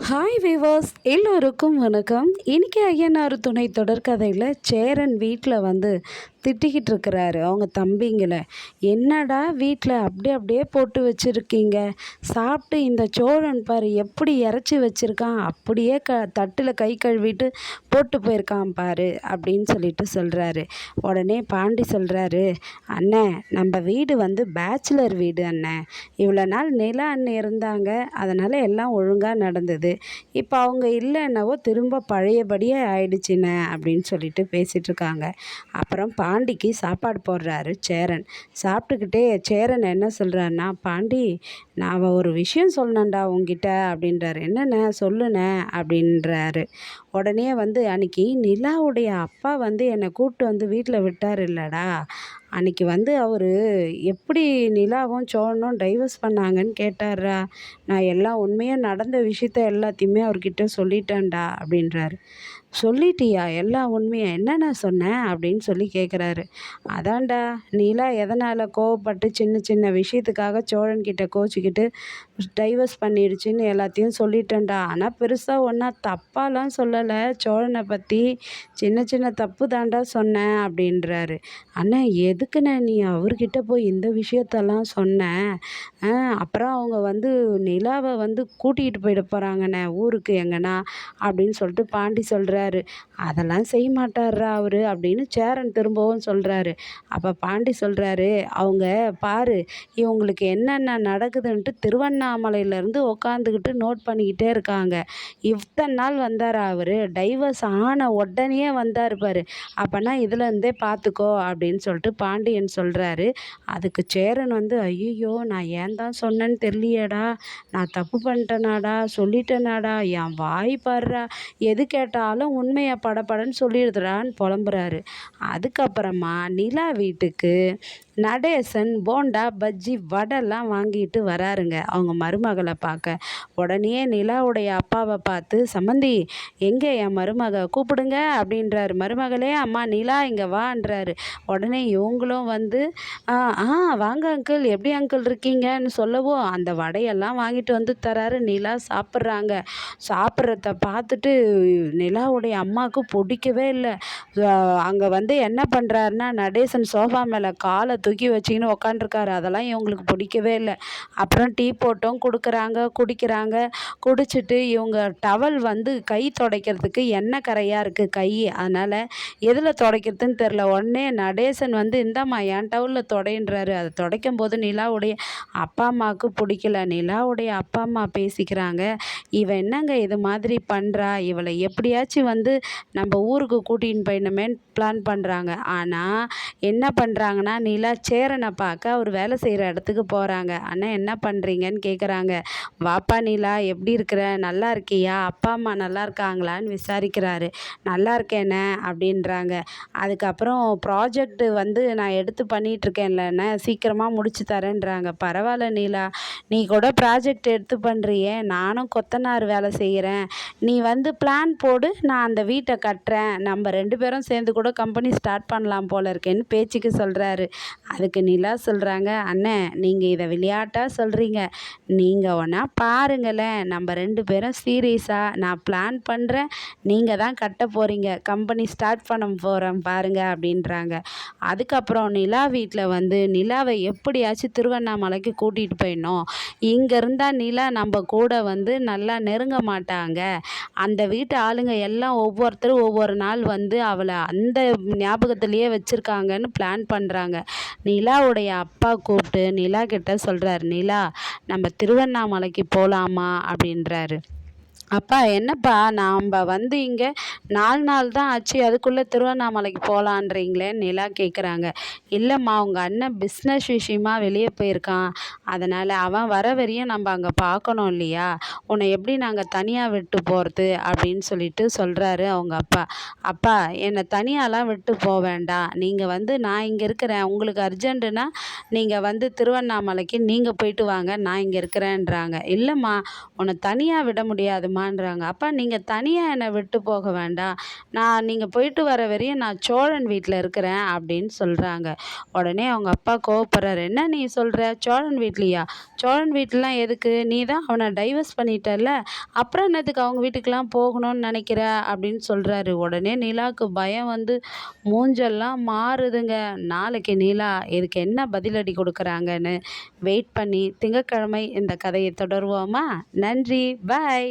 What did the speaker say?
Hi viewers எல்லோருக்கும் வணக்கம். இன்றைக்கி ஐயனார் துணை தொடர்கதையில் சேரன் வீட்டில் வந்து திட்டிக்கிட்டு இருக்கிறாரு அவங்க தம்பிங்களை. என்னடா வீட்டில் அப்படியே போட்டு வச்சுருக்கீங்க, சாப்பிட்டு இந்த சோழன் பாரு எப்படி இறச்சி வச்சுருக்கான், அப்படியே தட்டில் கை கழுவிட்டு போட்டு போயிருக்கான் பாரு அப்படின்னு சொல்லிட்டு சொல்கிறாரு. உடனே பாண்டி சொல்கிறாரு, அண்ணே நம்ம வீடு வந்து பேச்சுலர் வீடு அண்ணே, இவ்வளோ நாள் நிலா அண்ணன் இருந்தாங்க, அதனால் எல்லாம் ஒழுங்காக நடந்தது. இப்போ அவங்க இல்லைன்னவோ திரும்ப பழையபடியே ஆயிடுச்சுண்ணே அப்படின்னு சொல்லிட்டு பேசிகிட்டு இருக்காங்க. அப்புறம் பாண்டிக்கு சாப்பாடு போடுறாரு சேரன். சாப்பிட்டுக்கிட்டே சேரன் என்ன சொல்கிறாருன்னா, பாண்டி நான் ஒரு விஷயம் சொல்லணும்டா உங்ககிட்ட அப்படின்றாரு. என்னண்ணே சொல்லுண்ணே அப்படின்றாரு. உடனே வந்து அன்னைக்கு நிலாவுடைய அப்பா வந்து என்னை கூப்பிட்டு வந்து வீட்டில் விட்டார் இல்லைடா, அன்றைக்கி வந்து அவர் எப்படி நிலாவும் சோழனும் டைவர்ஸ் பண்ணாங்கன்னு கேட்டார்ரா. நான் எல்லாம் உண்மையாக நடந்த விஷயத்த எல்லாத்தையுமே அவர்கிட்ட சொல்லிட்டேன்டா அப்படின்றாரு. சொல்லிட்டியா எல்லா உண்மையை, என்னென்ன சொன்னேன் அப்படின்னு சொல்லி கேட்குறாரு. அதான்டா நிலா எதனால் கோவப்பட்டு சின்ன சின்ன விஷயத்துக்காக சோழன்கிட்ட கோச்சிக்கிட்டு டைவர்ஸ் பண்ணிடுச்சின்னு எல்லாத்தையும் சொல்லிட்டேன்டா. ஆனால் பெருசாக ஒன்றா தப்பாலாம் சொல்லலை, சோழனை பற்றி சின்ன சின்ன தப்பு தாண்டா சொன்னேன் அப்படின்றாரு. அண்ணா எதுக்குண்ணே நீ அவர்கிட்ட போய் இந்த விஷயத்தெல்லாம் சொன்னேன்? அப்புறம் அவங்க வந்து நிலாவை வந்து கூட்டிகிட்டு போயிட போகிறாங்கண்ணே ஊருக்கு எங்கன்னா அப்படின்னு சொல்லிட்டு பாண்டி சொல்கிறாரு. அதெல்லாம் செய்ய மாட்டார்ரா அவரு அப்படின்னு சேரன் திரும்பவும் சொல்கிறாரு. அப்போ பாண்டி சொல்கிறாரு, அவங்க பாரு இவங்களுக்கு என்னென்ன நடக்குதுன்ட்டு திருவண்ணாமலையிலேருந்து உக்காந்துக்கிட்டு நோட் பண்ணிக்கிட்டே இருக்காங்க. இத்தனை நாள் வந்தார் அவர், டைவர்ஸ் ஆன உடனே வந்தார் பாரு, அப்போனா இதுலேருந்தே பார்த்துக்கோ அப்படின்னு சொல்லிட்டு பாண்டியன் சொல்கிறாரு. அதுக்கு சேரன் வந்து, ஐயோ நான் ஏன் தான் சொன்னேன்னு தெரியலையேடா, நான் தப்பு பண்ணிட்டேனாடா, சொல்லிட்டேனாடா, என் வாய் பாடுறா, எது கேட்டாலும் உண்மையை படப்படன்னு சொல்லிடுறான்னு புலம்புறாரு. அதுக்கப்புறமா நிலா வீட்டுக்கு நடேசன் போண்டா பஜ்ஜி வடைலாம் வாங்கிட்டு வராருங்க அவங்க மருமகளை பார்க்க. உடனே நிலாவுடைய அப்பாவை பார்த்து, சம்மந்தி எங்கே என் மருமக கூப்பிடுங்க அப்படின்றாரு. மருமகளே அம்மா நிலா இங்கே வான்றாரு. உடனே இவங்களும் வந்து வாங்க அங்கிள், எப்படி அங்கிள் இருக்கீங்கன்னு சொல்லவும் அந்த வடையெல்லாம் வாங்கிட்டு வந்து தராரு. நிலா சாப்பிட்றாங்க. சாப்பிட்றத பார்த்துட்டு நிலாவுடைய அம்மாவுக்கு பிடிக்கவே இல்லை. அங்கே வந்து என்ன பண்ணுறாருன்னா, நடேசன் சோஃபா மேலே காலை தூக்கி வச்சிக்கின்னு உக்காண்டிருக்காரு. அதெல்லாம் இவங்களுக்கு பிடிக்கவே இல்லை. அப்புறம் டீ போட்டும் கொடுக்குறாங்க, குடிக்கிறாங்க. குடிச்சிட்டு இவங்க டவல் வந்து கை துடைக்கிறதுக்கு எண்ணெய் கரையாக இருக்குது கை, அதனால் எதில் துடைக்கிறதுன்னு தெரில. உடனே நடேசன் வந்து இந்தாம்மா என் டவலில் துடைன்றாரு. அதை துடைக்கும் போது நிலாவுடைய அப்பா அம்மாவுக்கு பிடிக்கல. நிலாவுடைய அப்பா அம்மா பேசிக்கிறாங்க, இவன் என்னங்க இது மாதிரி பண்ணுறா, இவளை எப்படியாச்சும் வந்து நம்ம ஊருக்கு கூட்டின்னு போயிடணுமேன்னு பிளான் பண்ணுறாங்க. ஆனால் என்ன பண்ணுறாங்கன்னா, நிலா சேரனை பார்க்க அவர் வேலை செய்கிற இடத்துக்கு போகிறாங்க. அண்ணா என்ன பண்ணுறீங்கன்னு கேட்குறாங்க. வாப்பா நிலா எப்படி இருக்கிற, நல்லா இருக்கியா, அப்பா அம்மா நல்லா இருக்காங்களான்னு விசாரிக்கிறாரு. நல்லா இருக்கேண்ணே அப்படின்றாங்க. அதுக்கப்புறம் ப்ராஜெக்ட்டு வந்து நான் எடுத்து பண்ணிகிட்ருக்கேன்லண்ணே, சீக்கிரமாக முடிச்சு தரேன்றாங்க. பரவாயில்ல நிலா, நீ கூட ப்ராஜெக்ட் எடுத்து பண்ணுறியே, நானும் கொத்தனார் வேலை செய்கிறேன், நீ வந்து பிளான் போடு, நான் அந்த வீட்டை கட்டுறேன், நம்ம 2 பேரும் சேர்ந்து கூட கம்பெனி ஸ்டார்ட் பண்ணலாம் போல இருக்கேன்னு பேச்சுக்கு சொல்கிறாரு. அதுக்கு நிலா சொல்கிறாங்க, அண்ணே நீங்கள் இதை விளையாட்டாக சொல்கிறீங்க, நீங்கள் ஒன்றா பாருங்களேன், நம்ம 2 பேரும் சீரியஸாக நான் பிளான் பண்ணுறேன், நீங்கள் தான் கட்ட போகிறீங்க, கம்பெனி ஸ்டார்ட் பண்ண போகிறோம் பாருங்க அப்படின்றாங்க. அதுக்கப்புறம் நிலா வீட்டில் வந்து நிலாவை எப்படியாச்சும் திருவண்ணாமலைக்கு கூட்டிகிட்டு போயிடணும், இங்கே இருந்தால் நிலா நம்ம கூட வந்து நல்லா நெருங்க மாட்டாங்க, அந்த வீட்டு ஆளுங்க எல்லாம் ஒவ்வொருத்தரும் ஒவ்வொரு நாள் வந்து அவளை அந்த ஞாபகத்திலேயே வச்சுருக்காங்கன்னு பிளான் பண்ணுறாங்க. நிலாவுடைய அப்பா கூப்பிட்டு நிலா கிட்ட சொல்கிறார், நிலா நம்ம திருவண்ணாமலைக்கு போகலாமா அப்படின்றாரு. அப்பா என்னப்பா நாம் வந்து இங்கே 4 நாள் தான் ஆச்சு, அதுக்குள்ளே திருவண்ணாமலைக்கு போகலான்றீங்களே நிலா கேட்குறாங்க. இல்லைம்மா உங்கள் அண்ணன் பிஸ்னஸ் விஷயமா வெளியே போயிருக்கான், அதனால் அவன் வர வரையும் நம்ம அங்கே பார்க்கணும் இல்லையா, உன்னை எப்படி நாங்கள் தனியாக விட்டு போகிறது அப்படின்னு சொல்லிட்டு சொல்கிறாரு அவங்க அப்பா. அப்பா என்னை தனியாலாம் விட்டு போக வேண்டாம், நீங்கள் வந்து நான் இங்கே இருக்கிறேன், உங்களுக்கு அர்ஜென்ட்டுனா நீங்கள் வந்து திருவண்ணாமலைக்கு நீங்கள் போயிட்டு வாங்க, நான் இங்கே இருக்கிறேன்றாங்க. இல்லைம்மா உன்னை தனியாக விட முடியாதும்மா, போகணுமான்றாங்க. அப்பா நீங்கள் தனியாக என்னை விட்டு போக வேண்டாம். நீங்கள் போயிட்டு வர வரையும் நான் சோழன் வீட்டில் இருக்கிறேன் அப்படின்னு சொல்கிறாங்க. உடனே அவங்க அப்பா கோவப்படுறாரு. என்ன நீ சொல்கிற? சோழன் வீட்லையா? சோழன் வீட்டிலாம் எதுக்கு? நீ தான் அவனை டைவர்ஸ் பண்ணிட்டல்ல, அப்புறம் என்னத்துக்கு அவங்க வீட்டுக்கெலாம் போகணும்னு நினைக்கிற அப்படின்னு சொல்கிறாரு. உடனே நிலாவுக்கு பயம் வந்து மூஞ்செல்லாம் மாறுதுங்க. நாளைக்கு நிலா இதுக்கு என்ன பதிலடி கொடுக்குறாங்கன்னு வெயிட் பண்ணி திங்கட்கிழமை இந்த கதையை தொடருவோமா? நன்றி. பாய்.